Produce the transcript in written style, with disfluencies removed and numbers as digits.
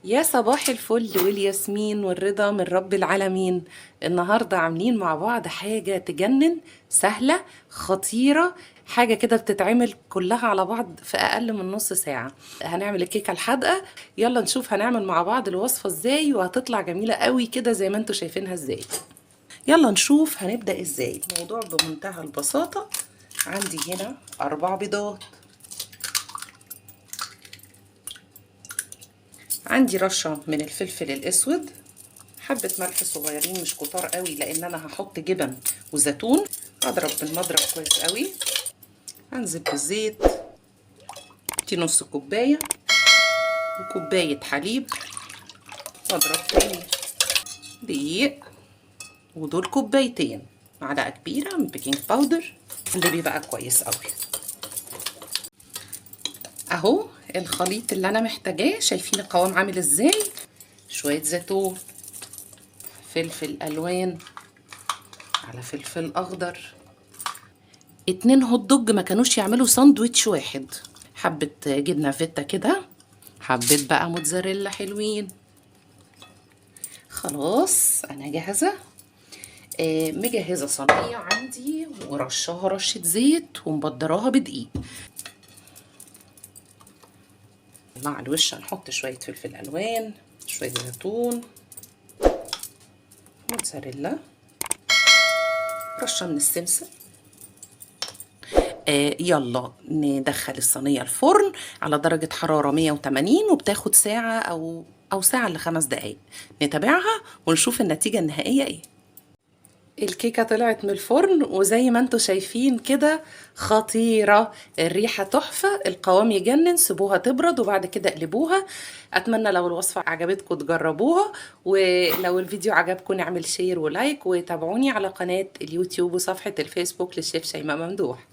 يا صباح الفل والياسمين والرضا من رب العالمين. النهاردة عاملين مع بعض حاجة تجنن، سهلة خطيرة، حاجة كده بتتعمل كلها على بعض في أقل من نص ساعة. هنعمل الكيكة الحادقة. يلا نشوف هنعمل مع بعض الوصفة ازاي، وهتطلع جميلة قوي كده زي ما انتوا شايفينها ازاي. يلا نشوف هنبدأ ازاي. الموضوع بمنتهى البساطة. عندي هنا 4 بيضات، عندي رشة من الفلفل الأسود، حبة ملح صغيرين مش كتار قوي لأن أنا هحط جبن وزيتون. أضرب بالمضرب كويس قوي. هنزل بالزيت، دي نص كوباية، وكوباية حليب. وأضرب تاني دقيق، ودول كوبايتين. معلقة كبيرة من بيكنج باودر اللي بيبقى كويس قوي. أهو الخليط اللي أنا محتاجاه، شايفين القوام عامل ازاي؟ شوية زيتون، فلفل ألوان، على فلفل أخضر، 2 هوت دوج ما كانوش يعملوا ساندويتش واحد، حبة جبنة فيتا كده، حبة بقى موتزاريلا حلوين. خلاص أنا جاهزة. مجهزة صينية عندي ورشاها رشة زيت ومبدراها بدقيق. مع الوش هنحط شوية فلفل ألوان، شوية زيتون، موتزاريلا، رشة من السمسم. يلا ندخل الصينية الفرن على درجة حرارة 180، وبتاخد ساعة أو ساعة ل5 دقايق. نتابعها ونشوف النتيجة النهائية ايه. الكيكة طلعت من الفرن وزي ما انتوا شايفين كده خطيرة، الريحة تحفة، القوام يجنن. سيبوها تبرد وبعد كده اقلبوها. اتمنى لو الوصفة عجبتكم تجربوها، ولو الفيديو عجبكم نعمل شير ولايك، وتابعوني على قناة اليوتيوب وصفحة الفيسبوك للشيف شيماء ممدوح.